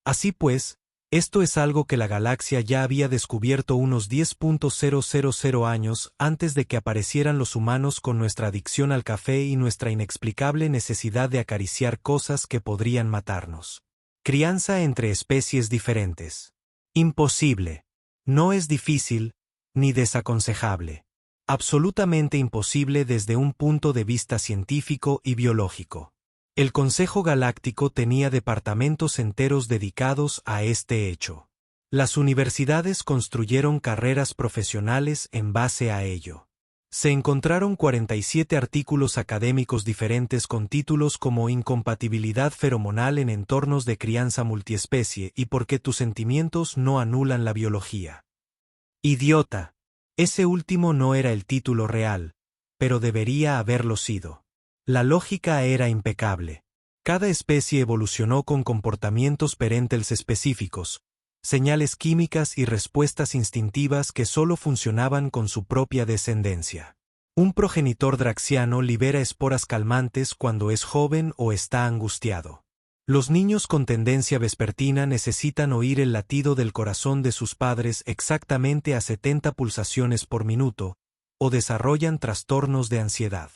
Así pues, esto es algo que la galaxia ya había descubierto unos 10.000 años antes de que aparecieran los humanos con nuestra adicción al café y nuestra inexplicable necesidad de acariciar cosas que podrían matarnos. Crianza entre especies diferentes. Imposible. No es difícil, ni desaconsejable. Absolutamente imposible desde un punto de vista científico y biológico. El Consejo Galáctico tenía departamentos enteros dedicados a este hecho. Las universidades construyeron carreras profesionales en base a ello. Se encontraron 47 artículos académicos diferentes con títulos como Incompatibilidad feromonal en entornos de crianza multiespecie y Por qué tus sentimientos no anulan la biología. Idiota. Ese último no era el título real, pero debería haberlo sido. La lógica era impecable. Cada especie evolucionó con comportamientos parentales específicos, señales químicas y respuestas instintivas que solo funcionaban con su propia descendencia. Un progenitor draxiano libera esporas calmantes cuando es joven o está angustiado. Los niños con tendencia vespertina necesitan oír el latido del corazón de sus padres exactamente a 70 pulsaciones por minuto, o desarrollan trastornos de ansiedad.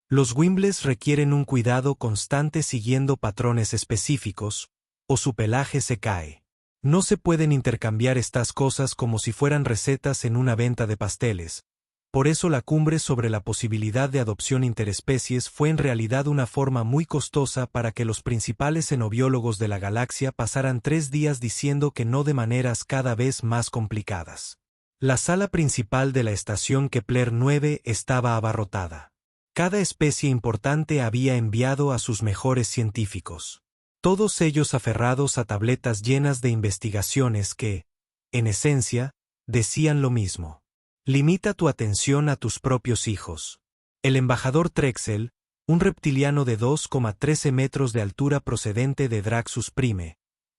Los Wimbles requieren un cuidado constante siguiendo patrones específicos, o su pelaje se cae. No se pueden intercambiar estas cosas como si fueran recetas en una venta de pasteles. Por eso la cumbre sobre la posibilidad de adopción interespecies fue en realidad una forma muy costosa para que los principales xenobiólogos de la galaxia pasaran 3 días diciendo que no de maneras cada vez más complicadas. La sala principal de la estación Kepler 9 estaba abarrotada. Cada especie importante había enviado a sus mejores científicos. Todos ellos aferrados a tabletas llenas de investigaciones que, en esencia, decían lo mismo. Limita tu atención a tus propios hijos. El embajador Trexel, un reptiliano de 2,13 metros de altura procedente de Draxus Prime,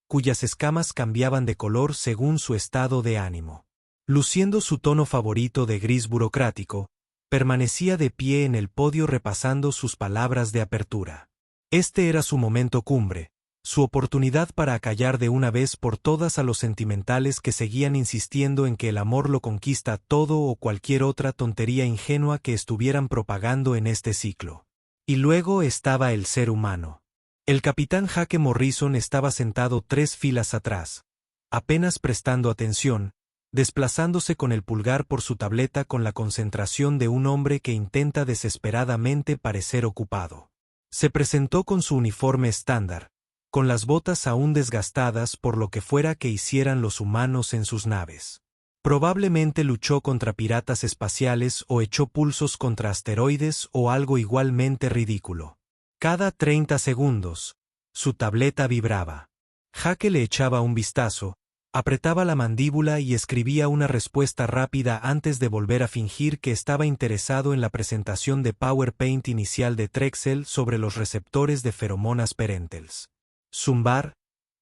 cuyas escamas cambiaban de color según su estado de ánimo. Luciendo su tono favorito de gris burocrático, permanecía de pie en el podio repasando sus palabras de apertura. Este era su momento cumbre, su oportunidad para acallar de una vez por todas a los sentimentales que seguían insistiendo en que el amor lo conquista todo o cualquier otra tontería ingenua que estuvieran propagando en este ciclo. Y luego estaba el ser humano. El capitán Jake Morrison estaba sentado 3 filas atrás, apenas prestando atención, desplazándose con el pulgar por su tableta con la concentración de un hombre que intenta desesperadamente parecer ocupado. Se presentó con su uniforme estándar, con las botas aún desgastadas por lo que fuera que hicieran los humanos en sus naves. Probablemente luchó contra piratas espaciales o echó pulsos contra asteroides o algo igualmente ridículo. Cada 30 segundos, su tableta vibraba. Jake le echaba un vistazo, apretaba la mandíbula y escribía una respuesta rápida antes de volver a fingir que estaba interesado en la presentación de PowerPoint inicial de Trexel sobre los receptores de feromonas parentales. Zumbar,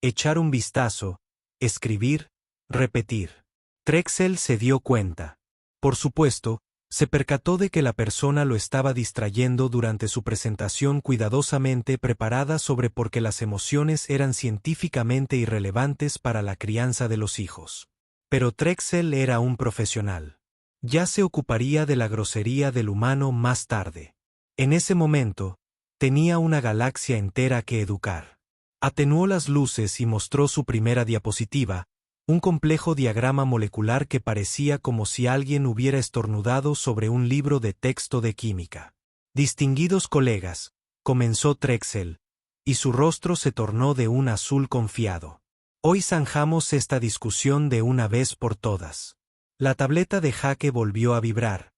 echar un vistazo, escribir, repetir. Trexel se dio cuenta. Por supuesto, se percató de que la persona lo estaba distrayendo durante su presentación cuidadosamente preparada sobre por qué las emociones eran científicamente irrelevantes para la crianza de los hijos. Pero Trexel era un profesional. Ya se ocuparía de la grosería del humano más tarde. En ese momento, tenía una galaxia entera que educar. Atenuó las luces y mostró su primera diapositiva, un complejo diagrama molecular que parecía como si alguien hubiera estornudado sobre un libro de texto de química. Distinguidos colegas, comenzó Trexel, y su rostro se tornó de un azul confiado. Hoy zanjamos esta discusión de una vez por todas. La tableta de Jake volvió a vibrar,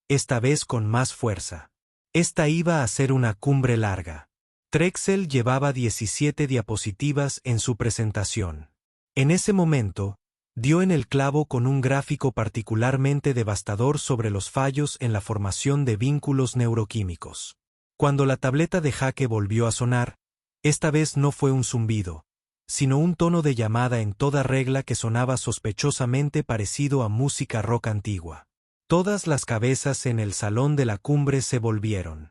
esta vez con más fuerza. Esta iba a ser una cumbre larga. Trexel llevaba 17 diapositivas en su presentación. En ese momento, dio en el clavo con un gráfico particularmente devastador sobre los fallos en la formación de vínculos neuroquímicos. Cuando la tableta de Jake volvió a sonar, esta vez no fue un zumbido, sino un tono de llamada en toda regla que sonaba sospechosamente parecido a música rock antigua. Todas las cabezas en el salón de la cumbre se volvieron.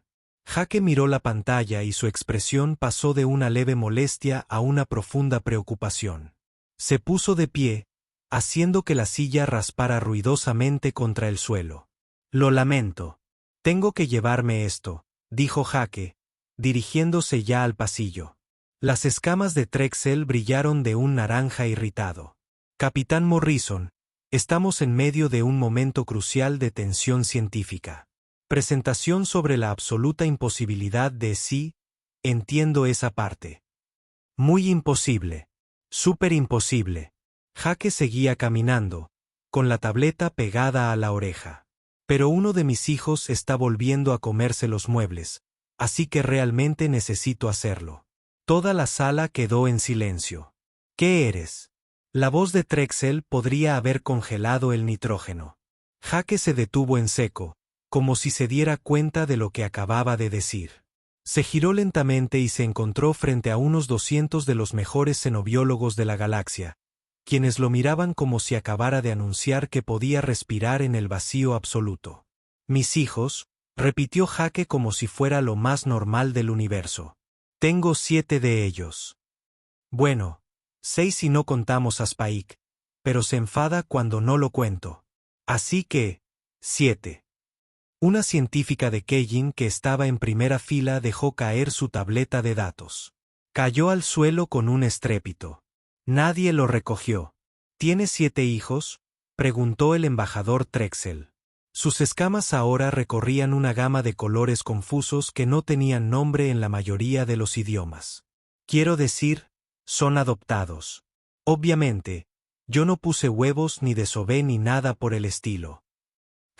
Jake miró la pantalla y su expresión pasó de una leve molestia a una profunda preocupación. Se puso de pie, haciendo que la silla raspara ruidosamente contra el suelo. Lo lamento. Tengo que llevarme esto, dijo Jake, dirigiéndose ya al pasillo. Las escamas de Trexel brillaron de un naranja irritado. Capitán Morrison, estamos en medio de un momento crucial de tensión científica. Presentación sobre la absoluta imposibilidad de sí, entiendo esa parte. Muy imposible. Súper imposible. Jake seguía caminando, con la tableta pegada a la oreja. Pero uno de mis hijos está volviendo a comerse los muebles, así que realmente necesito hacerlo. Toda la sala quedó en silencio. ¿Qué eres? La voz de Trexel podría haber congelado el nitrógeno. Jake se detuvo en seco, como si se diera cuenta de lo que acababa de decir. Se giró lentamente y se encontró frente a unos 200 de los mejores xenobiólogos de la galaxia, quienes lo miraban como si acabara de anunciar que podía respirar en el vacío absoluto. Mis hijos, repitió Jake como si fuera lo más normal del universo. Tengo 7 de ellos. Bueno, 6 si no contamos a Spike, pero se enfada cuando no lo cuento. Así que, 7. Una científica de Keijin que estaba en primera fila dejó caer su tableta de datos. Cayó al suelo con un estrépito. Nadie lo recogió. ¿Tienes 7 hijos? Preguntó el embajador Trexel. Sus escamas ahora recorrían una gama de colores confusos que no tenían nombre en la mayoría de los idiomas. Quiero decir, son adoptados. Obviamente, yo no puse huevos ni desové ni nada por el estilo.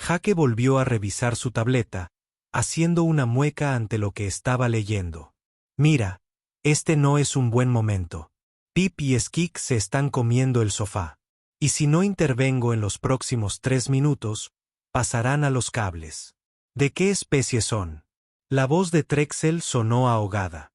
Jake volvió a revisar su tableta, haciendo una mueca ante lo que estaba leyendo. Mira, este no es un buen momento. Pip y Skik se están comiendo el sofá. Y si no intervengo en los próximos 3 minutos, pasarán a los cables. ¿De qué especie son? La voz de Trexel sonó ahogada.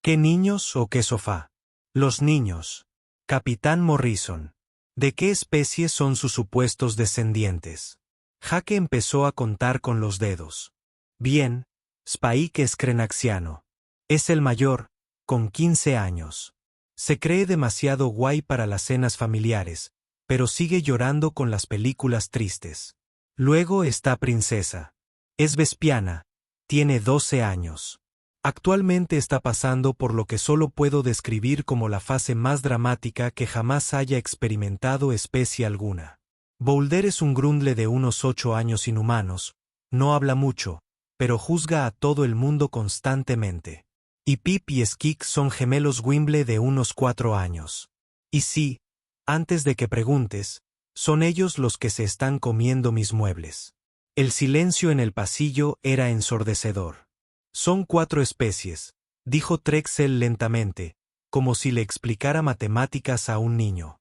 ¿Qué niños o qué sofá? Los niños. Capitán Morrison. ¿De qué especie son sus supuestos descendientes? Jake empezó a contar con los dedos. Bien, Spike es crenaxiano. Es el mayor, con 15 años. Se cree demasiado guay para las cenas familiares, pero sigue llorando con las películas tristes. Luego está Princesa. Es vespiana, tiene 12 años. Actualmente está pasando por lo que solo puedo describir como la fase más dramática que jamás haya experimentado especie alguna. Boulder es un grundle de unos 8 años inhumanos, no habla mucho, pero juzga a todo el mundo constantemente. Y Pip y Skik son gemelos Wimble de unos 4 años. Y sí, antes de que preguntes, son ellos los que se están comiendo mis muebles. El silencio en el pasillo era ensordecedor. Son 4 especies, dijo Trexel lentamente, como si le explicara matemáticas a un niño.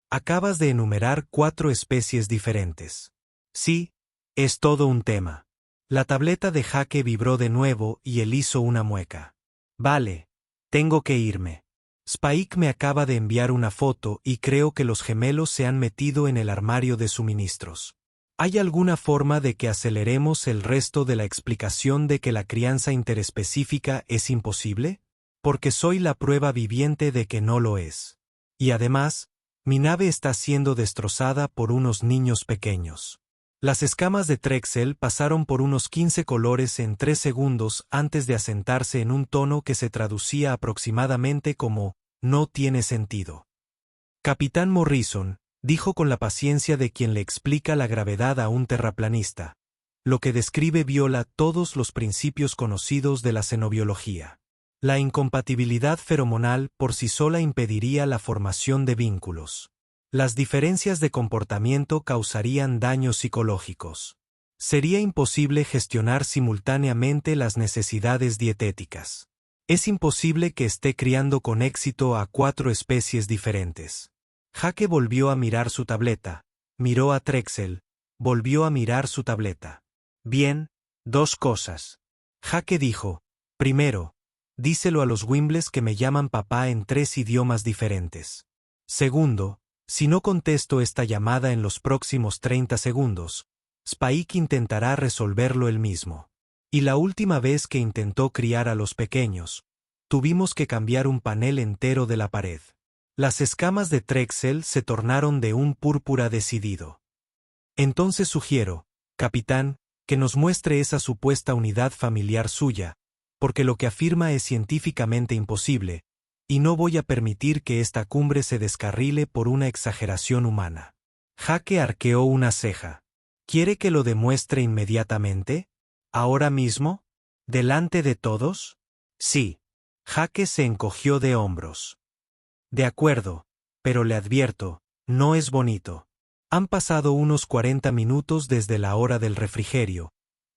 Acabas de enumerar 4 especies diferentes. Sí, es todo un tema. La tableta de Jake vibró de nuevo y él hizo una mueca. Vale, tengo que irme. Spike me acaba de enviar una foto y creo que los gemelos se han metido en el armario de suministros. ¿Hay alguna forma de que aceleremos el resto de la explicación de que la crianza interespecífica es imposible? Porque soy la prueba viviente de que no lo es. Y además, mi nave está siendo destrozada por unos niños pequeños. Las escamas de Trexel pasaron por unos 15 colores en 3 segundos antes de asentarse en un tono que se traducía aproximadamente como, no tiene sentido. Capitán Morrison, dijo con la paciencia de quien le explica la gravedad a un terraplanista. Lo que describe viola todos los principios conocidos de la xenobiología. La incompatibilidad feromonal por sí sola impediría la formación de vínculos. Las diferencias de comportamiento causarían daños psicológicos. Sería imposible gestionar simultáneamente las necesidades dietéticas. Es imposible que esté criando con éxito a 4 especies diferentes. Jake volvió a mirar su tableta, miró a Trexel, volvió a mirar su tableta. Bien, 2 cosas. Jake dijo, primero, díselo a los Wimbles que me llaman papá en 3 idiomas diferentes. Segundo, si no contesto esta llamada en los próximos 30 segundos, Spike intentará resolverlo él mismo. Y la última vez que intentó criar a los pequeños, tuvimos que cambiar un panel entero de la pared. Las escamas de Trexel se tornaron de un púrpura decidido. Entonces sugiero, capitán, que nos muestre esa supuesta unidad familiar suya, porque lo que afirma es científicamente imposible, y no voy a permitir que esta cumbre se descarrile por una exageración humana. Jake arqueó una ceja. ¿Quiere que lo demuestre inmediatamente? ¿Ahora mismo? ¿Delante de todos? Sí. Jake se encogió de hombros. De acuerdo, pero le advierto, no es bonito. Han pasado unos 40 minutos desde la hora del refrigerio,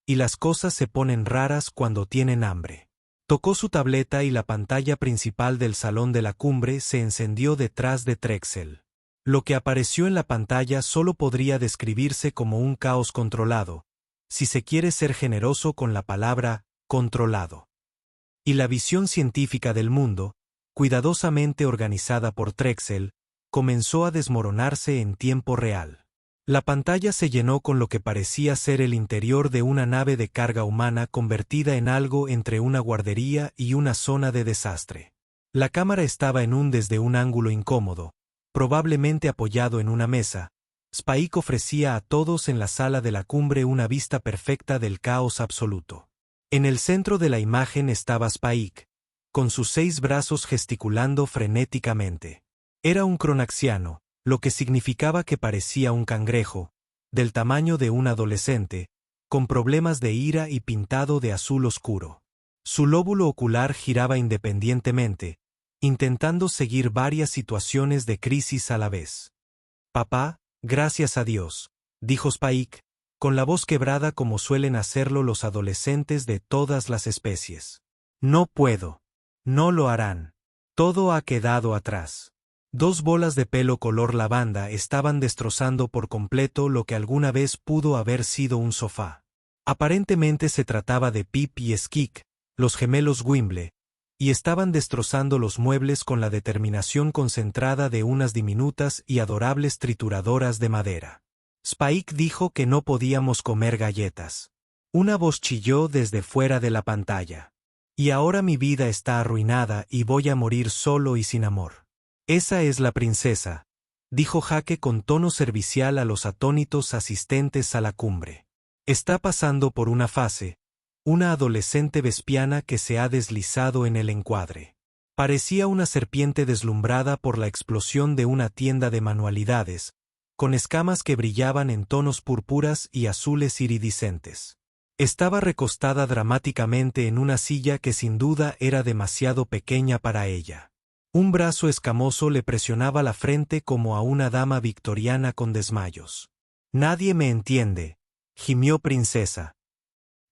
y las cosas se ponen raras cuando tienen hambre. Tocó su tableta y la pantalla principal del salón de la cumbre se encendió detrás de Trexel. Lo que apareció en la pantalla solo podría describirse como un caos controlado, si se quiere ser generoso con la palabra controlado. Y la visión científica del mundo, cuidadosamente organizada por Trexel, comenzó a desmoronarse en tiempo real. La pantalla se llenó con lo que parecía ser el interior de una nave de carga humana convertida en algo entre una guardería y una zona de desastre. La cámara estaba desde un ángulo incómodo, probablemente apoyado en una mesa. Spike ofrecía a todos en la sala de la cumbre una vista perfecta del caos absoluto. En el centro de la imagen estaba Spike, con sus 6 brazos gesticulando frenéticamente. Era un cronaxiano, lo que significaba que parecía un cangrejo, del tamaño de un adolescente, con problemas de ira y pintado de azul oscuro. Su lóbulo ocular giraba independientemente, intentando seguir varias situaciones de crisis a la vez. Papá, gracias a Dios, dijo Spike, con la voz quebrada como suelen hacerlo los adolescentes de todas las especies. No puedo. No lo harán. Todo ha quedado atrás. 2 bolas de pelo color lavanda estaban destrozando por completo lo que alguna vez pudo haber sido un sofá. Aparentemente se trataba de Pip y Skik, los gemelos Wimble, y estaban destrozando los muebles con la determinación concentrada de unas diminutas y adorables trituradoras de madera. Spike dijo que no podíamos comer galletas. Una voz chilló desde fuera de la pantalla. Y ahora mi vida está arruinada y voy a morir solo y sin amor. Esa es la princesa, dijo Jake con tono servicial a los atónitos asistentes a la cumbre. Está pasando por una fase, una adolescente vespiana que se ha deslizado en el encuadre. Parecía una serpiente deslumbrada por la explosión de una tienda de manualidades, con escamas que brillaban en tonos púrpuras y azules iridiscentes. Estaba recostada dramáticamente en una silla que sin duda era demasiado pequeña para ella. Un brazo escamoso le presionaba la frente como a una dama victoriana con desmayos. Nadie me entiende, gimió Princesa.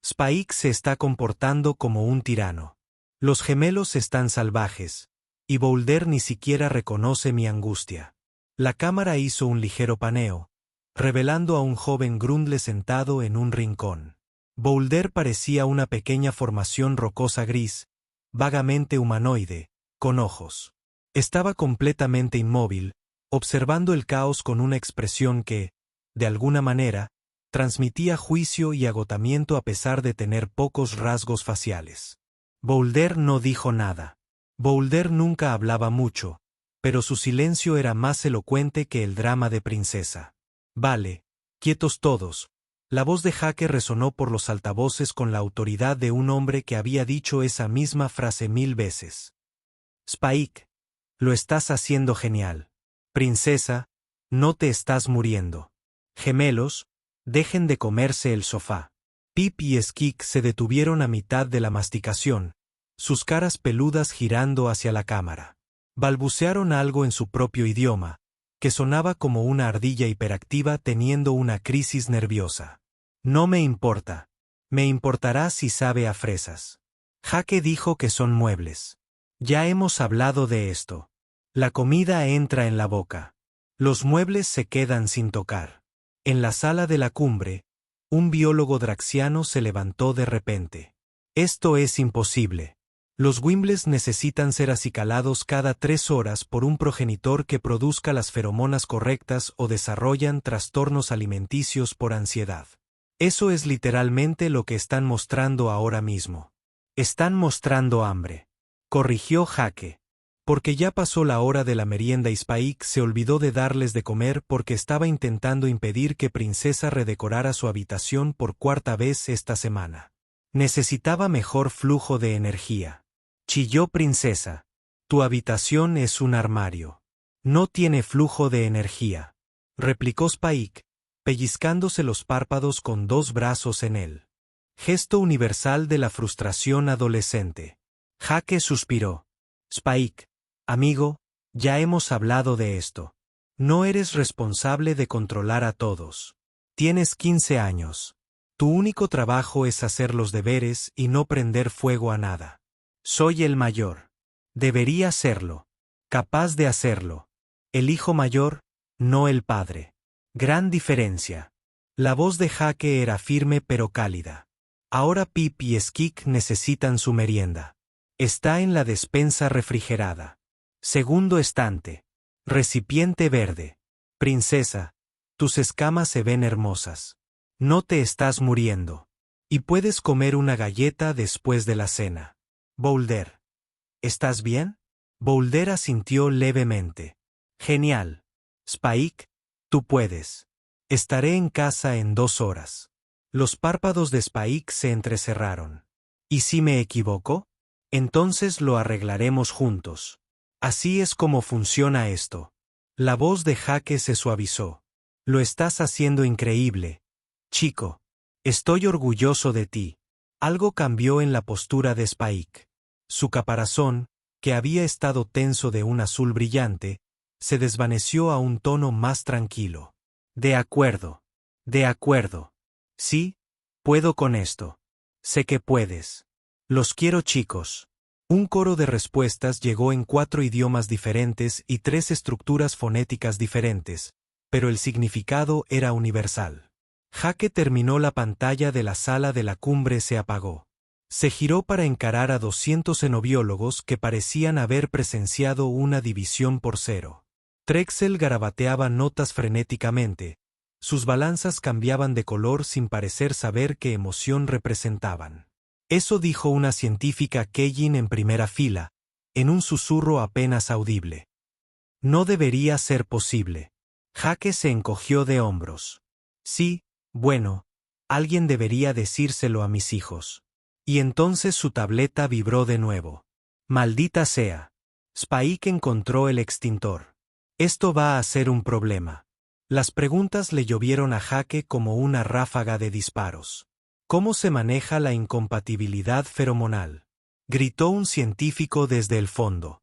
Spike se está comportando como un tirano. Los gemelos están salvajes, y Boulder ni siquiera reconoce mi angustia. La cámara hizo un ligero paneo, revelando a un joven Grundle sentado en un rincón. Boulder parecía una pequeña formación rocosa gris, vagamente humanoide, con ojos. Estaba completamente inmóvil, observando el caos con una expresión que, de alguna manera, transmitía juicio y agotamiento a pesar de tener pocos rasgos faciales. Boulder no dijo nada. Boulder nunca hablaba mucho, pero su silencio era más elocuente que el drama de Princesa. Vale, quietos todos. La voz de Jake resonó por los altavoces con la autoridad de un hombre que había dicho esa misma frase 1000 veces. Spike, lo estás haciendo genial. Princesa, no te estás muriendo. Gemelos, dejen de comerse el sofá. Pip y Skik se detuvieron a mitad de la masticación, sus caras peludas girando hacia la cámara. Balbucearon algo en su propio idioma, que sonaba como una ardilla hiperactiva teniendo una crisis nerviosa. No me importa. Me importará si sabe a fresas. Jake dijo que son muebles. Ya hemos hablado de esto. La comida entra en la boca. Los muebles se quedan sin tocar. En la sala de la cumbre, un biólogo draxiano se levantó de repente. Esto es imposible. Los Wimbles necesitan ser acicalados cada 3 horas por un progenitor que produzca las feromonas correctas o desarrollan trastornos alimenticios por ansiedad. Eso es literalmente lo que están mostrando ahora mismo. Están mostrando hambre. Corrigió Jake. Porque ya pasó la hora de la merienda y Spike se olvidó de darles de comer porque estaba intentando impedir que Princesa redecorara su habitación por cuarta vez esta semana. Necesitaba mejor flujo de energía. Chilló Princesa. Tu habitación es un armario. No tiene flujo de energía. Replicó Spike, pellizcándose los párpados con dos brazos en él. Gesto universal de la frustración adolescente. Jake suspiró. Spike, amigo, ya hemos hablado de esto. No eres responsable de controlar a todos. Tienes 15 años. Tu único trabajo es hacer los deberes y no prender fuego a nada. Soy el mayor. Debería serlo. Capaz de hacerlo. El hijo mayor, no el padre. Gran diferencia. La voz de Jake era firme pero cálida. Ahora Pip y Skik necesitan su merienda. Está en la despensa refrigerada. Segundo estante. Recipiente verde. Princesa, tus escamas se ven hermosas. No te estás muriendo. Y puedes comer una galleta después de la cena. Boulder. ¿Estás bien? Boulder asintió levemente. Genial. Spike, tú puedes. Estaré en casa en 2 horas. Los párpados de Spike se entrecerraron. ¿Y si me equivoco? Entonces lo arreglaremos juntos. Así es como funciona esto. La voz de Jake se suavizó. Lo estás haciendo increíble. Chico. Estoy orgulloso de ti. Algo cambió en la postura de Spike. Su caparazón, que había estado tenso de un azul brillante, se desvaneció a un tono más tranquilo. De acuerdo. De acuerdo. Sí, puedo con esto. Sé que puedes. Los quiero, chicos. Un coro de respuestas llegó en 4 idiomas diferentes y 3 estructuras fonéticas diferentes, pero el significado era universal. Jake terminó la pantalla de la sala de la cumbre se apagó. Se giró para encarar a 200 xenobiólogos que parecían haber presenciado una división por 0. Trexel garabateaba notas frenéticamente. Sus balanzas cambiaban de color sin parecer saber qué emoción representaban. Eso dijo una científica Keijin en primera fila, en un susurro apenas audible. No debería ser posible. Jake se encogió de hombros. Sí, bueno, alguien debería decírselo a mis hijos. Y entonces su tableta vibró de nuevo. Maldita sea. Spike encontró el extintor. Esto va a ser un problema. Las preguntas le llovieron a Jake como una ráfaga de disparos. ¿Cómo se maneja la incompatibilidad feromonal?, gritó un científico desde el fondo.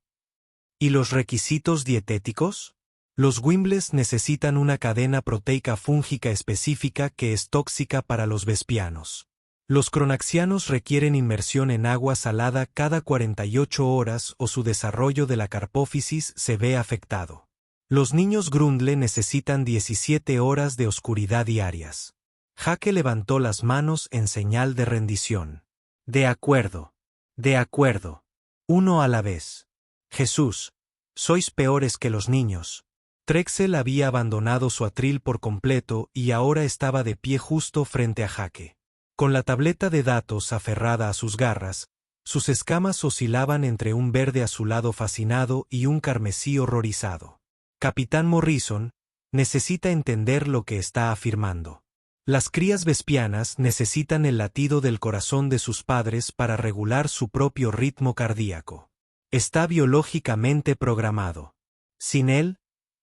¿Y los requisitos dietéticos? Los Wimbles necesitan una cadena proteica fúngica específica que es tóxica para los vespianos. Los cronaxianos requieren inmersión en agua salada cada 48 horas o su desarrollo de la carpófisis se ve afectado. Los niños Grundle necesitan 17 horas de oscuridad diarias. Jake levantó las manos en señal de rendición. De acuerdo. De acuerdo. Uno a la vez. Jesús, sois peores que los niños. Trexel había abandonado su atril por completo y ahora estaba de pie justo frente a Jake. Con la tableta de datos aferrada a sus garras, sus escamas oscilaban entre un verde azulado fascinado y un carmesí horrorizado. Capitán Morrison, necesita entender lo que está afirmando. Las crías vespianas necesitan el latido del corazón de sus padres para regular su propio ritmo cardíaco. Está biológicamente programado. Sin él,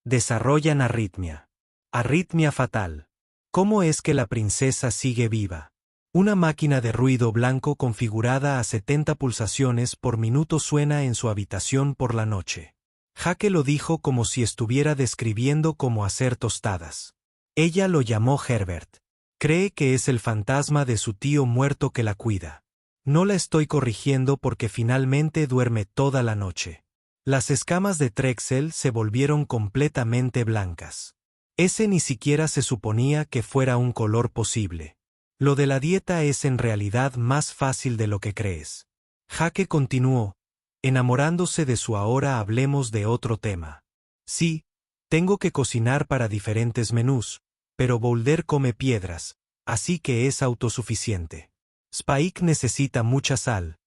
desarrollan arritmia. Arritmia fatal. ¿Cómo es que la princesa sigue viva? Una máquina de ruido blanco configurada a 70 pulsaciones por minuto suena en su habitación por la noche. Jake lo dijo como si estuviera describiendo cómo hacer tostadas. Ella lo llamó Herbert. Cree que es el fantasma de su tío muerto que la cuida. No la estoy corrigiendo porque finalmente duerme toda la noche. Las escamas de Trexel se volvieron completamente blancas. Ese ni siquiera se suponía que fuera un color posible. Lo de la dieta es en realidad más fácil de lo que crees. Jake continuó, enamorándose de su ahora hablemos de otro tema. Sí, tengo que cocinar para diferentes menús, pero Boulder come piedras, así que es autosuficiente. Spike necesita mucha sal,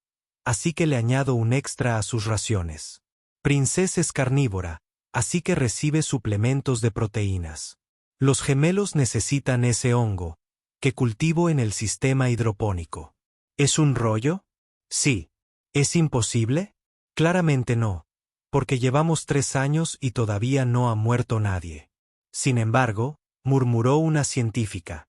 así que le añado un extra a sus raciones. Princess es carnívora, así que recibe suplementos de proteínas. Los gemelos necesitan ese hongo, que cultivo en el sistema hidropónico. ¿Es un rollo? Sí. ¿Es imposible? Claramente no, porque llevamos 3 años y todavía no ha muerto nadie. Sin embargo, murmuró una científica.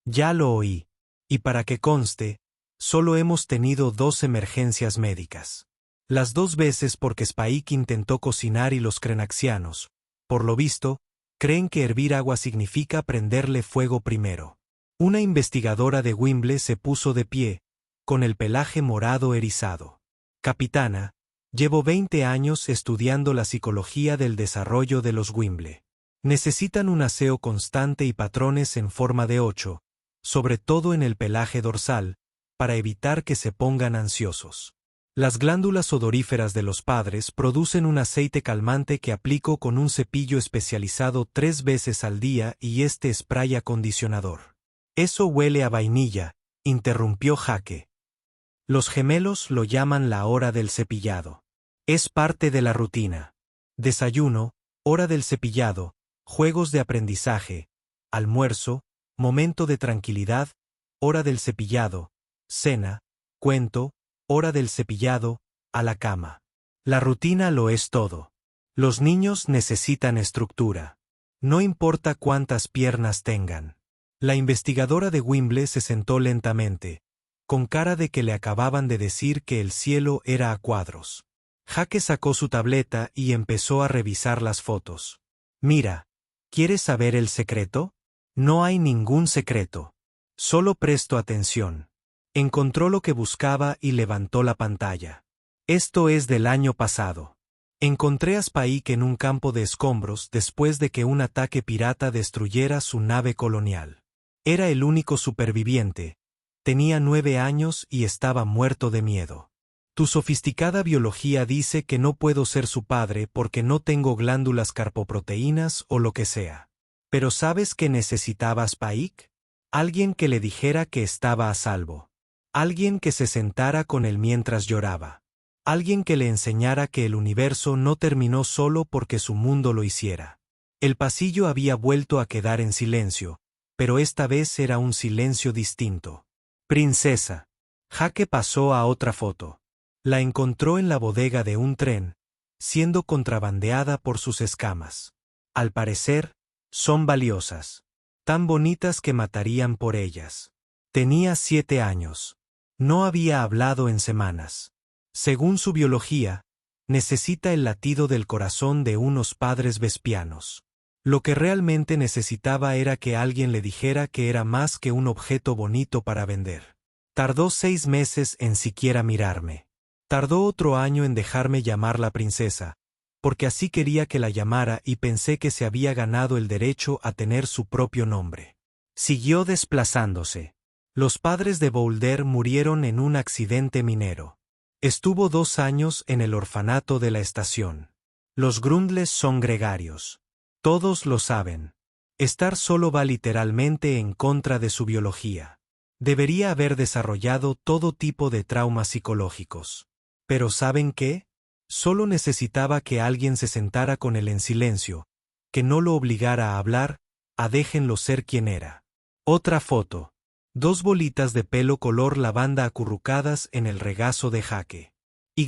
Ya lo oí. Y para que conste, solo hemos tenido 2 emergencias médicas. Las 2 veces porque Spike intentó cocinar y los crenaxianos, por lo visto, creen que hervir agua significa prenderle fuego primero. Una investigadora de Wimble se puso de pie, con el pelaje morado erizado. Capitana, llevo 20 años estudiando la psicología del desarrollo de los Wimble. Necesitan un aseo constante y patrones en forma de 8, sobre todo en el pelaje dorsal, para evitar que se pongan ansiosos. Las glándulas odoríferas de los padres producen un aceite calmante que aplico con un cepillo especializado 3 veces al día y este spray acondicionador. Eso huele a vainilla, interrumpió Jake. Los gemelos lo llaman la hora del cepillado. Es parte de la rutina. Desayuno, hora del cepillado, juegos de aprendizaje, almuerzo, momento de tranquilidad, hora del cepillado, cena, cuento, hora del cepillado, a la cama. La rutina lo es todo. Los niños necesitan estructura. No importa cuántas piernas tengan. La investigadora de Wimble se sentó lentamente, con cara de que le acababan de decir que el cielo era a cuadros. Jake sacó su tableta y empezó a revisar las fotos. Mira, ¿quieres saber el secreto? No hay ningún secreto. Solo presto atención. Encontró lo que buscaba y levantó la pantalla. Esto es del año pasado. Encontré a Spike en un campo de escombros después de que un ataque pirata destruyera su nave colonial. Era el único superviviente. Tenía 9 años y estaba muerto de miedo. Tu sofisticada biología dice que no puedo ser su padre porque no tengo glándulas carpoproteínas o lo que sea. Pero ¿sabes qué necesitaba Spike? Alguien que le dijera que estaba a salvo. Alguien que se sentara con él mientras lloraba. Alguien que le enseñara que el universo no terminó solo porque su mundo lo hiciera. El pasillo había vuelto a quedar en silencio, pero esta vez era un silencio distinto. Princesa. Jake pasó a otra foto. La encontró en la bodega de un tren, siendo contrabandeada por sus escamas. Al parecer, son valiosas. Tan bonitas que matarían por ellas. Tenía 7 años. No había hablado en semanas. Según su biología, necesita el latido del corazón de unos padres vespianos. Lo que realmente necesitaba era que alguien le dijera que era más que un objeto bonito para vender. Tardó 6 meses en siquiera mirarme. Tardó otro año en dejarme llamar la princesa, porque así quería que la llamara y pensé que se había ganado el derecho a tener su propio nombre. Siguió desplazándose. Los padres de Boulder murieron en un accidente minero. Estuvo 2 años en el orfanato de la estación. Los Grundles son gregarios. Todos lo saben. Estar solo va literalmente en contra de su biología. Debería haber desarrollado todo tipo de traumas psicológicos. Pero ¿saben qué? Solo necesitaba que alguien se sentara con él en silencio, que no lo obligara a hablar, a déjenlo ser quien era. Otra foto. 2 bolitas de pelo color lavanda acurrucadas en el regazo de Jake. Y.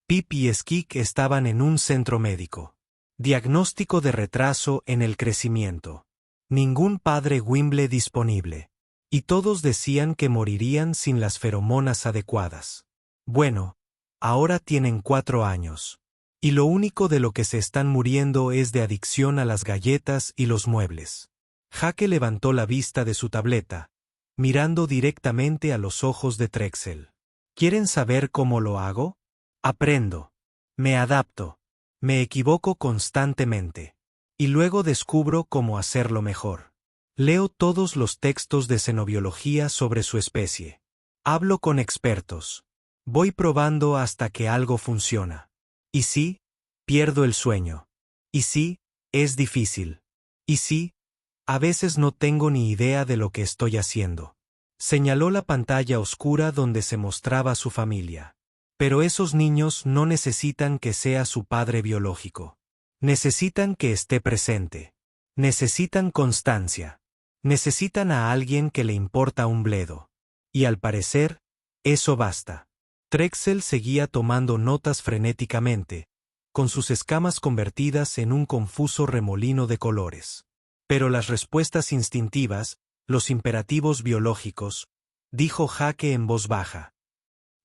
Pip y Skik estaban en un centro médico. Diagnóstico de retraso en el crecimiento. Ningún padre Wimble disponible. Y todos decían que morirían sin las feromonas adecuadas. Bueno, ahora tienen 4 años. Y lo único de lo que se están muriendo es de adicción a las galletas y los muebles. Jake levantó la vista de su tableta, mirando directamente a los ojos de Trexel. ¿Quieren saber cómo lo hago? Aprendo. Me adapto. Me equivoco constantemente. Y luego descubro cómo hacerlo mejor. Leo todos los textos de xenobiología sobre su especie. Hablo con expertos. Voy probando hasta que algo funciona. Y sí, pierdo el sueño. Y sí, es difícil. Y sí, A veces no tengo ni idea de lo que estoy haciendo. Señaló la pantalla oscura donde se mostraba su familia. Pero esos niños no necesitan que sea su padre biológico. Necesitan que esté presente. Necesitan constancia. Necesitan a alguien que le importa un bledo. Y al parecer, eso basta. Trexel seguía tomando notas frenéticamente, con sus escamas convertidas en un confuso remolino de colores. Pero las respuestas instintivas, los imperativos biológicos, dijo Jake en voz baja.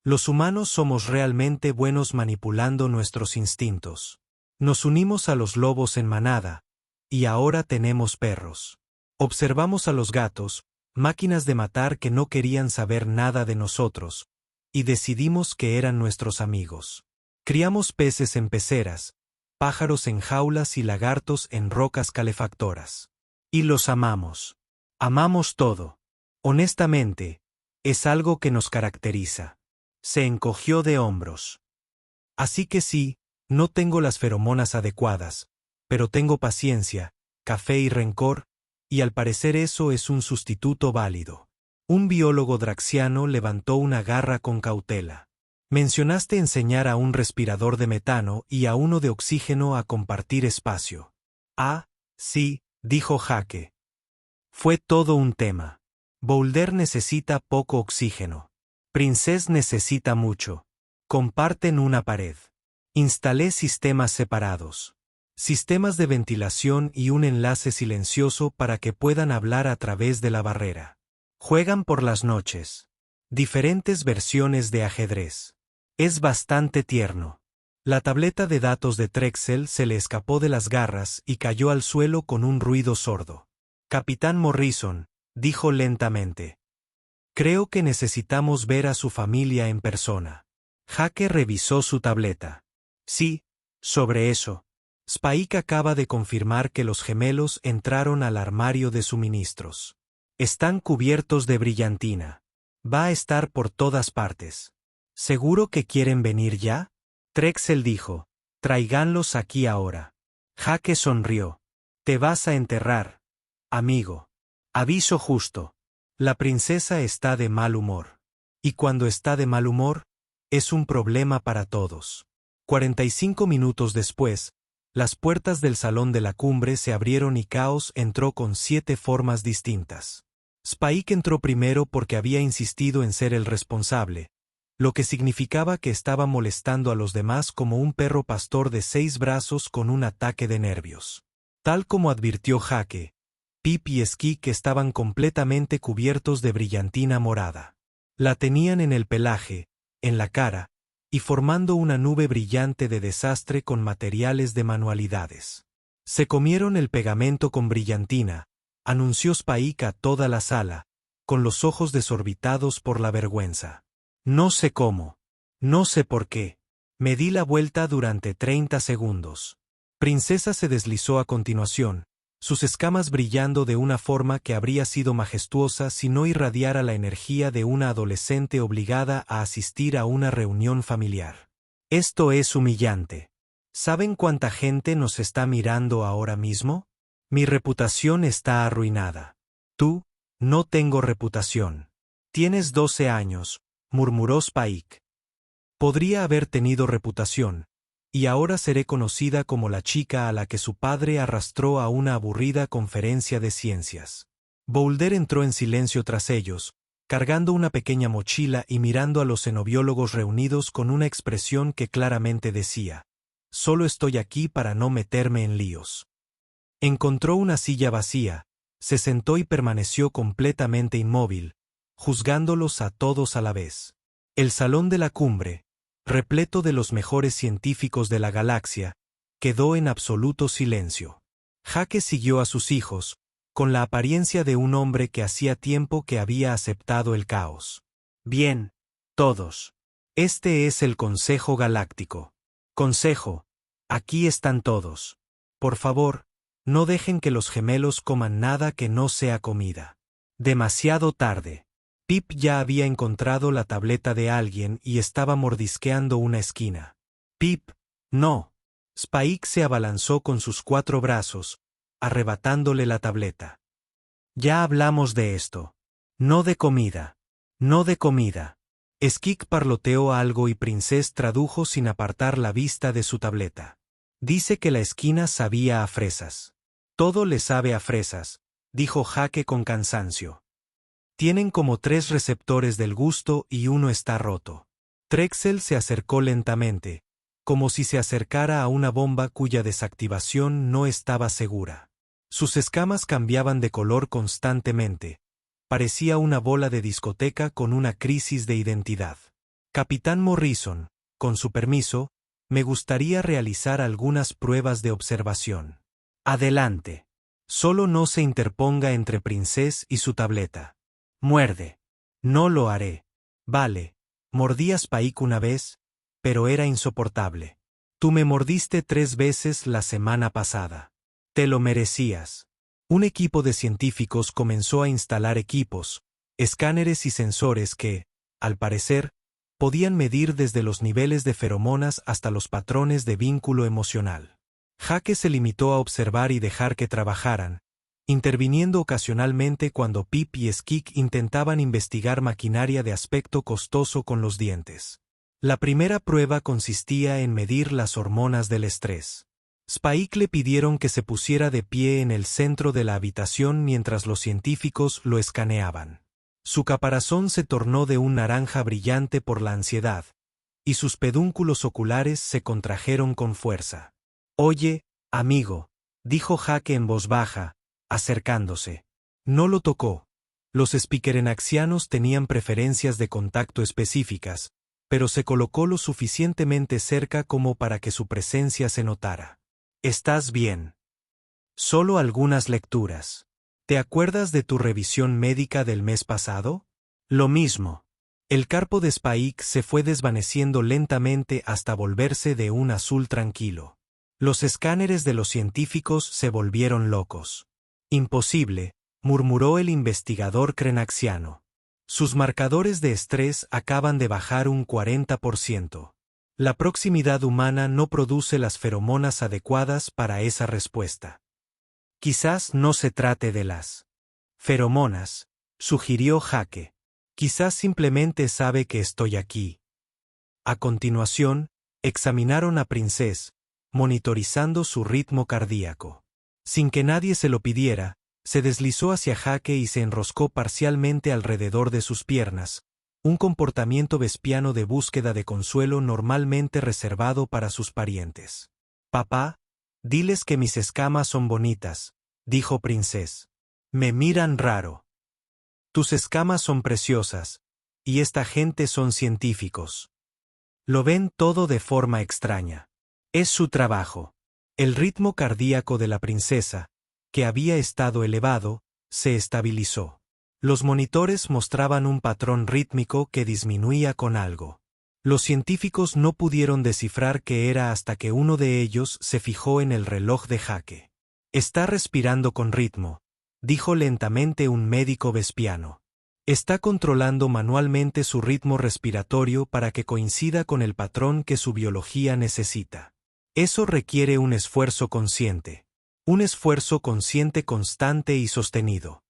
Los humanos somos realmente buenos manipulando nuestros instintos. Nos unimos a los lobos en manada, y ahora tenemos perros. Observamos a los gatos, máquinas de matar que no querían saber nada de nosotros, y decidimos que eran nuestros amigos. Criamos peces en peceras, pájaros en jaulas y lagartos en rocas calefactoras. Y los amamos. Amamos todo. Honestamente, es algo que nos caracteriza. Se encogió de hombros. Así que sí, no tengo las feromonas adecuadas, pero tengo paciencia, café y rencor, y al parecer eso es un sustituto válido. Un biólogo draxiano levantó una garra con cautela. Mencionaste enseñar a un respirador de metano y a uno de oxígeno a compartir espacio. Ah, sí, dijo Jake. Fue todo un tema. Boulder necesita poco oxígeno. Princess necesita mucho. Comparten una pared. Instalé sistemas separados. Sistemas de ventilación y un enlace silencioso para que puedan hablar a través de la barrera. Juegan por las noches. Diferentes versiones de ajedrez. Es bastante tierno. La tableta de datos de Trexel se le escapó de las garras y cayó al suelo con un ruido sordo. Capitán Morrison, dijo lentamente. Creo que necesitamos ver a su familia en persona. Jake revisó su tableta. Sí, sobre eso. Spike acaba de confirmar que los gemelos entraron al armario de suministros. Están cubiertos de brillantina. Va a estar por todas partes. ¿Seguro que quieren venir ya? Trexel dijo. Tráiganlos aquí ahora. Jake sonrió. Te vas a enterrar, amigo. Aviso justo. La princesa está de mal humor. Y cuando está de mal humor, es un problema para todos. 45 minutos después, las puertas del salón de la cumbre se abrieron y Caos entró con 7 formas distintas. Spike entró primero porque había insistido en ser el responsable, lo que significaba que estaba molestando a los demás como un perro pastor de 6 brazos con un ataque de nervios. Tal como advirtió Jake, Pip y Skik estaban completamente cubiertos de brillantina morada. La tenían en el pelaje, en la cara, y formando una nube brillante de desastre con materiales de manualidades. Se comieron el pegamento con brillantina, anunció Spike a toda la sala, con los ojos desorbitados por la vergüenza. No sé cómo. No sé por qué. Me di la vuelta durante 30 segundos. Princesa se deslizó a continuación, sus escamas brillando de una forma que habría sido majestuosa si no irradiara la energía de una adolescente obligada a asistir a una reunión familiar. Esto es humillante. ¿Saben cuánta gente nos está mirando ahora mismo? Mi reputación está arruinada. Tú, no tengo reputación. Tienes 12 años, murmuró Spike. Podría haber tenido reputación, y ahora seré conocida como la chica a la que su padre arrastró a una aburrida conferencia de ciencias. Boulder entró en silencio tras ellos, cargando una pequeña mochila y mirando a los xenobiólogos reunidos con una expresión que claramente decía: solo estoy aquí para no meterme en líos. Encontró una silla vacía, se sentó y permaneció completamente inmóvil, juzgándolos a todos a la vez. El salón de la cumbre, repleto de los mejores científicos de la galaxia, quedó en absoluto silencio. Jake siguió a sus hijos, con la apariencia de un hombre que hacía tiempo que había aceptado el caos. Bien, todos. Este es el Consejo Galáctico. Consejo, aquí están todos. Por favor, no dejen que los gemelos coman nada que no sea comida. Demasiado tarde. Pip ya había encontrado la tableta de alguien y estaba mordisqueando una esquina. Pip, no. Spike se abalanzó con sus 4 brazos, arrebatándole la tableta. Ya hablamos de esto. No de comida. No de comida. Skik parloteó algo y Princess tradujo sin apartar la vista de su tableta. Dice que la esquina sabía a fresas. Todo le sabe a fresas, dijo Jake con cansancio. Tienen como 3 receptores del gusto y uno está roto. Trexel se acercó lentamente, como si se acercara a una bomba cuya desactivación no estaba segura. Sus escamas cambiaban de color constantemente. Parecía una bola de discoteca con una crisis de identidad. Capitán Morrison, con su permiso, me gustaría realizar algunas pruebas de observación. Adelante. Solo no se interponga entre Princess y su tableta. Muerde. No lo haré. Vale. Mordí a Spike una vez, pero era insoportable. Tú me mordiste 3 veces la semana pasada. Te lo merecías. Un equipo de científicos comenzó a instalar equipos, escáneres y sensores que, al parecer, podían medir desde los niveles de feromonas hasta los patrones de vínculo emocional. Jake se limitó a observar y dejar que trabajaran, interviniendo ocasionalmente cuando Pip y Skik intentaban investigar maquinaria de aspecto costoso con los dientes. La primera prueba consistía en medir las hormonas del estrés. Spike le pidieron que se pusiera de pie en el centro de la habitación mientras los científicos lo escaneaban. Su caparazón se tornó de un naranja brillante por la ansiedad, y sus pedúnculos oculares se contrajeron con fuerza. Oye, amigo, dijo Jake en voz baja, acercándose. No lo tocó. Los spikerenaxianos tenían preferencias de contacto específicas, pero se colocó lo suficientemente cerca como para que su presencia se notara. ¿Estás bien? Solo algunas lecturas. ¿Te acuerdas de tu revisión médica del mes pasado? Lo mismo. El carpo de Spike se fue desvaneciendo lentamente hasta volverse de un azul tranquilo. Los escáneres de los científicos se volvieron locos. Imposible, murmuró el investigador crenaxiano. Sus marcadores de estrés acaban de bajar un 40%. La proximidad humana no produce las feromonas adecuadas para esa respuesta. Quizás no se trate de las feromonas, sugirió Jake. Quizás simplemente sabe que estoy aquí. A continuación, examinaron a Princess, monitorizando su ritmo cardíaco. Sin que nadie se lo pidiera, se deslizó hacia Jake y se enroscó parcialmente alrededor de sus piernas, un comportamiento vespiano de búsqueda de consuelo normalmente reservado para sus parientes. Papá, diles que mis escamas son bonitas, dijo Princess. Me miran raro. Tus escamas son preciosas, y esta gente son científicos. Lo ven todo de forma extraña. Es su trabajo. El ritmo cardíaco de la princesa, que había estado elevado, se estabilizó. Los monitores mostraban un patrón rítmico que disminuía con algo. Los científicos no pudieron descifrar qué era hasta que uno de ellos se fijó en el reloj de Jake. Está respirando con ritmo, dijo lentamente un médico vespiano. Está controlando manualmente su ritmo respiratorio para que coincida con el patrón que su biología necesita. Eso requiere un esfuerzo consciente. Un esfuerzo consciente constante y sostenido.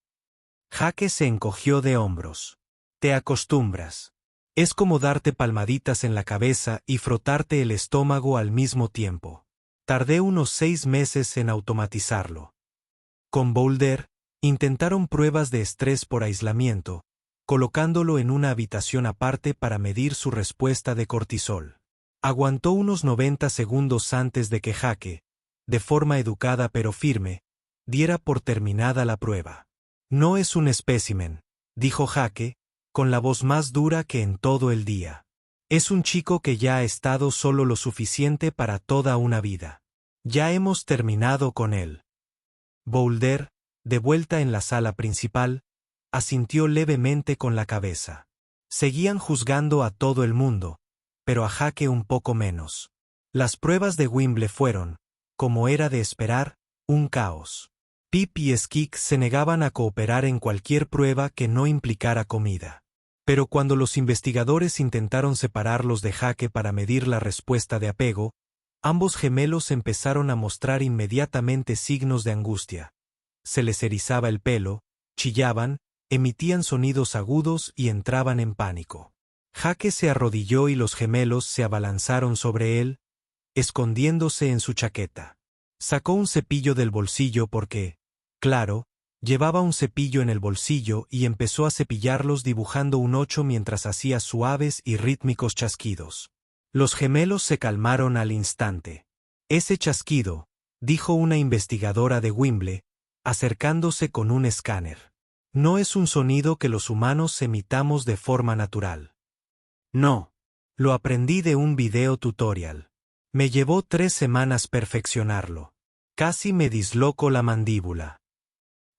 Jake se encogió de hombros. Te acostumbras. Es como darte palmaditas en la cabeza y frotarte el estómago al mismo tiempo. Tardé unos 6 meses en automatizarlo. Con Boulder, intentaron pruebas de estrés por aislamiento, colocándolo en una habitación aparte para medir su respuesta de cortisol. Aguantó unos 90 segundos antes de que Jake, de forma educada pero firme, diera por terminada la prueba. No es un espécimen, dijo Jake, con la voz más dura que en todo el día. Es un chico que ya ha estado solo lo suficiente para toda una vida. Ya hemos terminado con él. Boulder, de vuelta en la sala principal, asintió levemente con la cabeza. Seguían juzgando a todo el mundo, pero a Jake un poco menos. Las pruebas de Wimble fueron, como era de esperar, un caos. Pip y Skik se negaban a cooperar en cualquier prueba que no implicara comida. Pero cuando los investigadores intentaron separarlos de Jake para medir la respuesta de apego, ambos gemelos empezaron a mostrar inmediatamente signos de angustia. Se les erizaba el pelo, chillaban, emitían sonidos agudos y entraban en pánico. Jake se arrodilló y los gemelos se abalanzaron sobre él, escondiéndose en su chaqueta. Sacó un cepillo del bolsillo porque, claro, llevaba un cepillo en el bolsillo y empezó a cepillarlos dibujando un 8 mientras hacía suaves y rítmicos chasquidos. Los gemelos se calmaron al instante. Ese chasquido, dijo una investigadora de Wimble, acercándose con un escáner. No es un sonido que los humanos emitamos de forma natural. No. Lo aprendí de un video tutorial. Me llevó 3 semanas perfeccionarlo. Casi me disloco la mandíbula.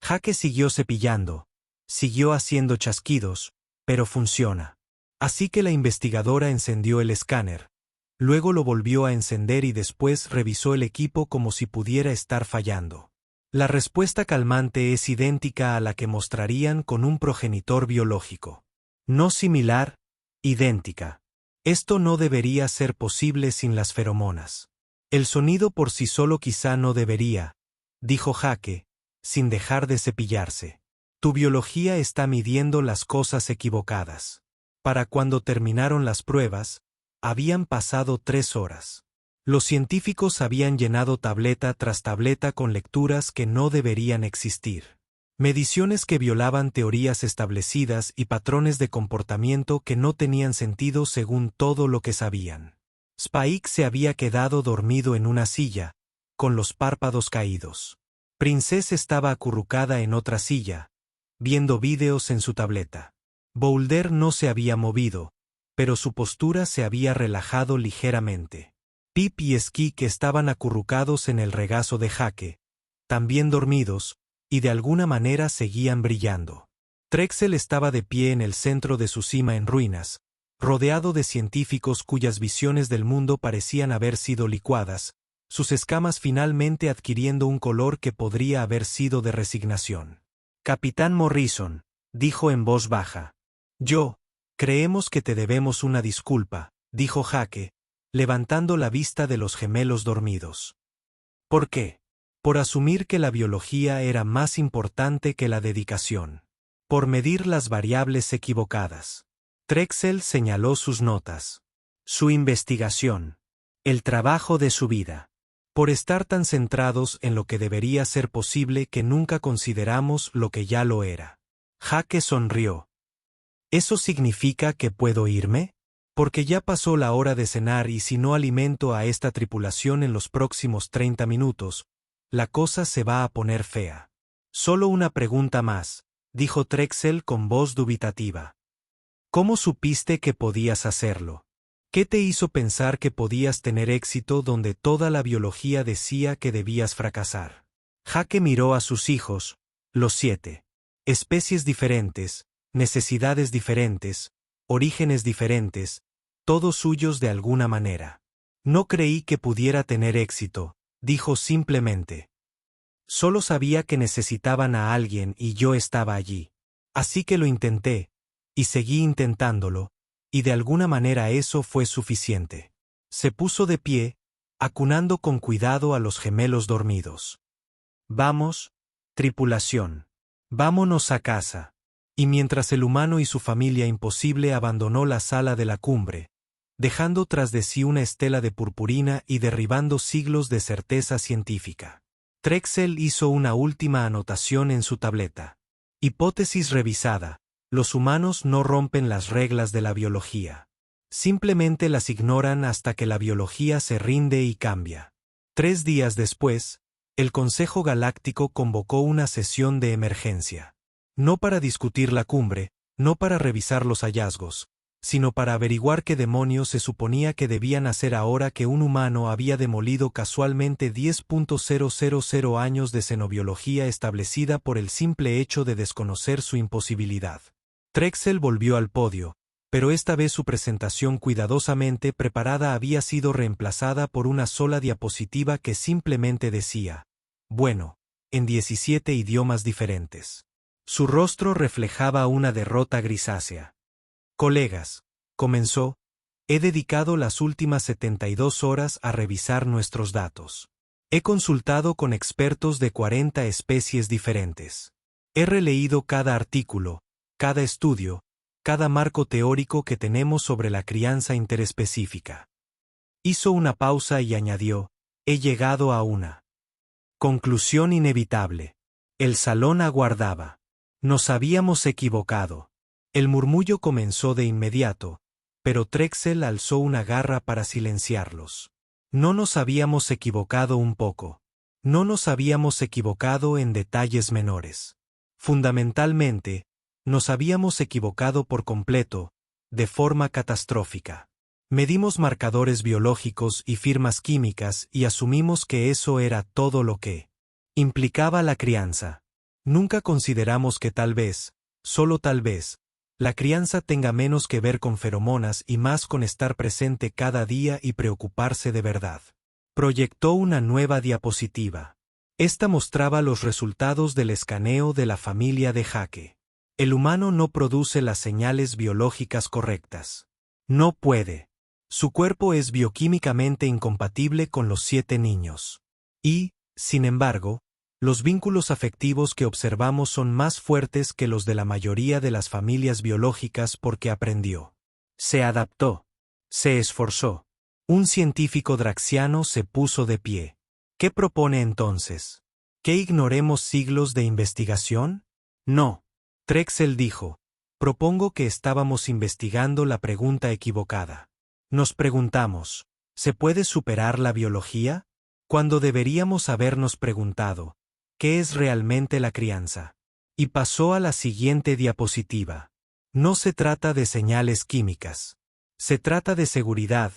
Jake siguió cepillando, siguió haciendo chasquidos, pero funciona. Así que la investigadora encendió el escáner, luego lo volvió a encender y después revisó el equipo como si pudiera estar fallando. La respuesta calmante es idéntica a la que mostrarían con un progenitor biológico. No similar, idéntica. Esto no debería ser posible sin las feromonas. El sonido por sí solo quizá no debería, dijo Jake, sin dejar de cepillarse. Tu biología está midiendo las cosas equivocadas. Para cuando terminaron las pruebas, habían pasado 3 horas. Los científicos habían llenado tableta tras tableta con lecturas que no deberían existir. Mediciones que violaban teorías establecidas y patrones de comportamiento que no tenían sentido según todo lo que sabían. Spike se había quedado dormido en una silla, con los párpados caídos. Princess estaba acurrucada en otra silla, viendo vídeos en su tableta. Boulder no se había movido, pero su postura se había relajado ligeramente. Pip y Skik estaban acurrucados en el regazo de Jake, también dormidos, y de alguna manera seguían brillando. Trexel estaba de pie en el centro de su cima en ruinas, rodeado de científicos cuyas visiones del mundo parecían haber sido licuadas, sus escamas finalmente adquiriendo un color que podría haber sido de resignación. Capitán Morrison, dijo en voz baja. Creemos que te debemos una disculpa, dijo Jake, levantando la vista de los gemelos dormidos. ¿Por qué? Por asumir que la biología era más importante que la dedicación. Por medir las variables equivocadas. Trexel señaló sus notas. Su investigación. El trabajo de su vida. Por estar tan centrados en lo que debería ser posible que nunca consideramos lo que ya lo era. Jake sonrió. ¿Eso significa que puedo irme? Porque ya pasó la hora de cenar y si no alimento a esta tripulación en los próximos 30 minutos, la cosa se va a poner fea. Solo una pregunta más, dijo Trexel con voz dubitativa. ¿Cómo supiste que podías hacerlo? ¿Qué te hizo pensar que podías tener éxito donde toda la biología decía que debías fracasar? Jake miró a sus hijos, los 7. Especies diferentes, necesidades diferentes, orígenes diferentes, todos suyos de alguna manera. No creí que pudiera tener éxito, dijo simplemente. Solo sabía que necesitaban a alguien y yo estaba allí. Así que lo intenté, y seguí intentándolo, y de alguna manera eso fue suficiente. Se puso de pie, acunando con cuidado a los gemelos dormidos. Vamos, tripulación. Vámonos a casa. Y mientras el humano y su familia imposible abandonó la sala de la cumbre, dejando tras de sí una estela de purpurina y derribando siglos de certeza científica. Trexel hizo una última anotación en su tableta. Hipótesis revisada. Los humanos no rompen las reglas de la biología. Simplemente las ignoran hasta que la biología se rinde y cambia. 3 días después, el Consejo Galáctico convocó una sesión de emergencia. No para discutir la cumbre, no para revisar los hallazgos, sino para averiguar qué demonios se suponía que debían hacer ahora que un humano había demolido casualmente 10.000 años de xenobiología establecida por el simple hecho de desconocer su imposibilidad. Trexel volvió al podio, pero esta vez su presentación cuidadosamente preparada había sido reemplazada por una sola diapositiva que simplemente decía, bueno, en 17 idiomas diferentes. Su rostro reflejaba una derrota grisácea. Colegas, comenzó, he dedicado las últimas 72 horas a revisar nuestros datos. He consultado con expertos de 40 especies diferentes. He releído cada artículo, cada estudio, cada marco teórico que tenemos sobre la crianza interespecífica. Hizo una pausa y añadió, he llegado a una conclusión inevitable. El salón aguardaba. Nos habíamos equivocado. El murmullo comenzó de inmediato, pero Trexel alzó una garra para silenciarlos. No nos habíamos equivocado un poco. No nos habíamos equivocado en detalles menores. Fundamentalmente, nos habíamos equivocado por completo, de forma catastrófica. Medimos marcadores biológicos y firmas químicas y asumimos que eso era todo lo que implicaba la crianza. Nunca consideramos que tal vez, solo tal vez, la crianza tenga menos que ver con feromonas y más con estar presente cada día y preocuparse de verdad. Proyectó una nueva diapositiva. Esta mostraba los resultados del escaneo de la familia de Jake. El humano no produce las señales biológicas correctas. No puede. Su cuerpo es bioquímicamente incompatible con los 7 niños. Y, sin embargo, los vínculos afectivos que observamos son más fuertes que los de la mayoría de las familias biológicas porque aprendió. Se adaptó. Se esforzó. Un científico draxiano se puso de pie. ¿Qué propone entonces? ¿Que ignoremos siglos de investigación? No. Trexel dijo. Propongo que estábamos investigando la pregunta equivocada. Nos preguntamos, ¿se puede superar la biología? Cuando deberíamos habernos preguntado, ¿qué es realmente la crianza? Y pasó a la siguiente diapositiva. No se trata de señales químicas. Se trata de seguridad,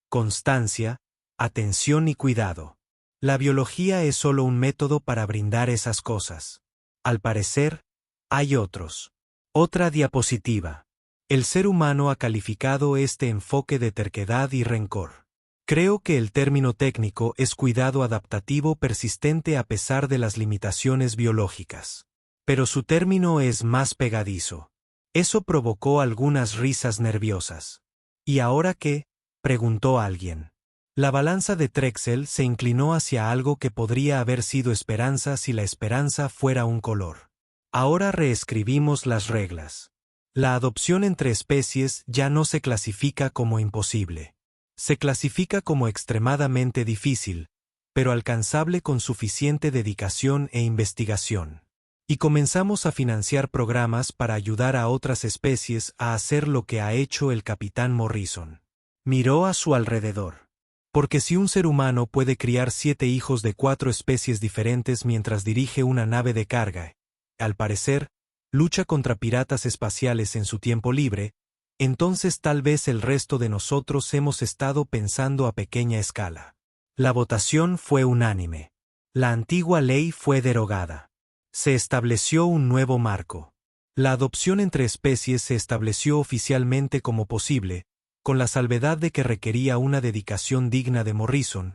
constancia, atención y cuidado. La biología es solo un método para brindar esas cosas. Al parecer, hay otros. Otra diapositiva. El ser humano ha calificado este enfoque de terquedad y rencor. Creo que el término técnico es cuidado adaptativo persistente a pesar de las limitaciones biológicas. Pero su término es más pegadizo. Eso provocó algunas risas nerviosas. ¿Y ahora qué?, preguntó alguien. La balanza de Trexel se inclinó hacia algo que podría haber sido esperanza si la esperanza fuera un color. Ahora reescribimos las reglas. La adopción entre especies ya no se clasifica como imposible. Se clasifica como extremadamente difícil, pero alcanzable con suficiente dedicación e investigación. Y comenzamos a financiar programas para ayudar a otras especies a hacer lo que ha hecho el capitán Morrison. Miró a su alrededor. Porque si un ser humano puede criar 7 hijos de 4 especies diferentes mientras dirige una nave de carga, al parecer, lucha contra piratas espaciales en su tiempo libre, entonces tal vez el resto de nosotros hemos estado pensando a pequeña escala. La votación fue unánime. La antigua ley fue derogada. Se estableció un nuevo marco. La adopción entre especies se estableció oficialmente como posible, con la salvedad de que requería una dedicación digna de Morrison,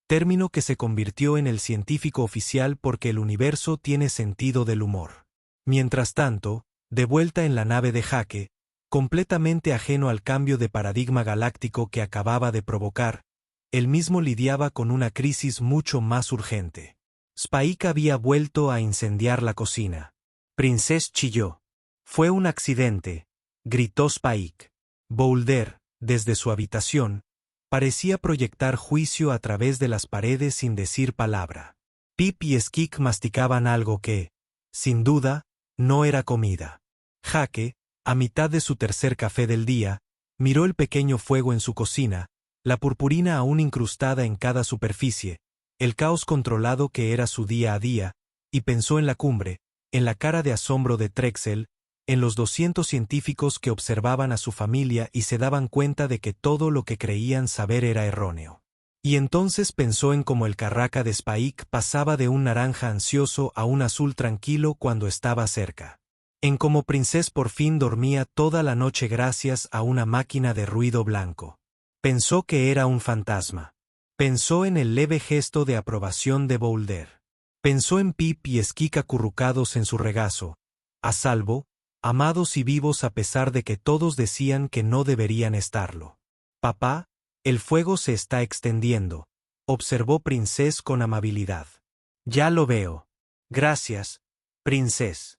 término que se convirtió en el científico oficial porque el universo tiene sentido del humor. Mientras tanto, de vuelta en la nave de Jake, completamente ajeno al cambio de paradigma galáctico que acababa de provocar, él mismo lidiaba con una crisis mucho más urgente. Spike había vuelto a incendiar la cocina. Princess chilló. Fue un accidente, gritó Spike. Boulder, desde su habitación, parecía proyectar juicio a través de las paredes sin decir palabra. Pip y Skik masticaban algo que, sin duda, no era comida. Jake, a mitad de su tercer café del día, miró el pequeño fuego en su cocina, la purpurina aún incrustada en cada superficie, el caos controlado que era su día a día, y pensó en la cumbre, en la cara de asombro de Trexel, en los 200 científicos que observaban a su familia y se daban cuenta de que todo lo que creían saber era erróneo. Y entonces pensó en cómo el carraca de Spike pasaba de un naranja ansioso a un azul tranquilo cuando estaba cerca. En cómo Princess por fin dormía toda la noche gracias a una máquina de ruido blanco. Pensó que era un fantasma. Pensó en el leve gesto de aprobación de Boulder. Pensó en Pip y Skik acurrucados en su regazo, a salvo, amados y vivos a pesar de que todos decían que no deberían estarlo. Papá, el fuego se está extendiendo, observó Princess con amabilidad. Ya lo veo. Gracias, Princess.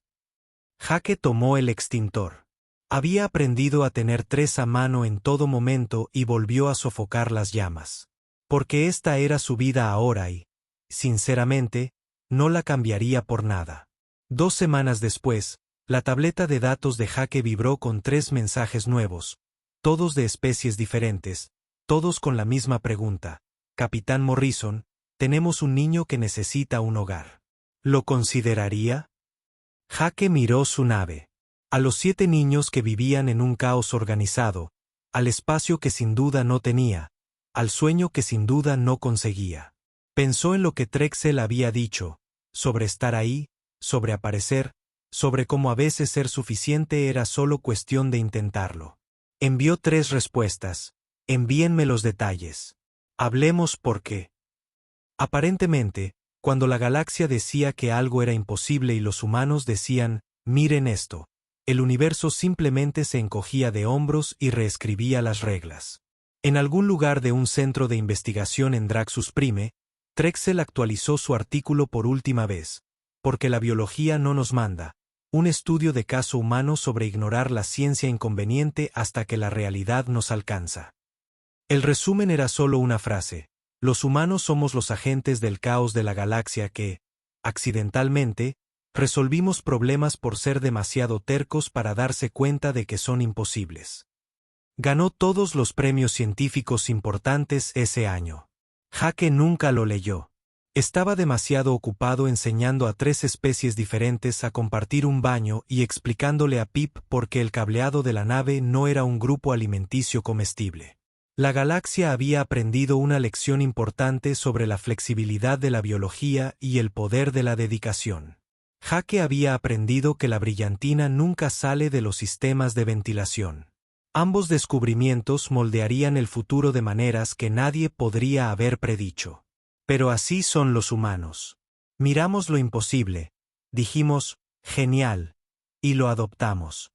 Jake tomó el extintor. Había aprendido a tener 3 a mano en todo momento y volvió a sofocar las llamas. Porque esta era su vida ahora y, sinceramente, no la cambiaría por nada. 2 semanas después, la tableta de datos de Jake vibró con 3 mensajes nuevos, todos de especies diferentes, todos con la misma pregunta. Capitán Morrison, tenemos un niño que necesita un hogar. ¿Lo consideraría? Jake miró su nave. A los 7 niños que vivían en un caos organizado, al espacio que sin duda no tenía, al sueño que sin duda no conseguía. Pensó en lo que Trexel había dicho, sobre estar ahí, sobre aparecer, sobre cómo a veces ser suficiente era solo cuestión de intentarlo. Envió 3 respuestas. Envíenme los detalles. Hablemos por qué. Aparentemente, cuando la galaxia decía que algo era imposible y los humanos decían, miren esto, el universo simplemente se encogía de hombros y reescribía las reglas. En algún lugar de un centro de investigación en Draxus Prime, Trexel actualizó su artículo por última vez, porque la biología no nos manda, un estudio de caso humano sobre ignorar la ciencia inconveniente hasta que la realidad nos alcanza. El resumen era solo una frase: los humanos somos los agentes del caos de la galaxia que, accidentalmente, resolvimos problemas por ser demasiado tercos para darse cuenta de que son imposibles. Ganó todos los premios científicos importantes ese año. Jake nunca lo leyó. Estaba demasiado ocupado enseñando a 3 especies diferentes a compartir un baño y explicándole a Pip por qué el cableado de la nave no era un grupo alimenticio comestible. La galaxia había aprendido una lección importante sobre la flexibilidad de la biología y el poder de la dedicación. Jake había aprendido que la brillantina nunca sale de los sistemas de ventilación. Ambos descubrimientos moldearían el futuro de maneras que nadie podría haber predicho. Pero así son los humanos. Miramos lo imposible, dijimos, genial, y lo adoptamos.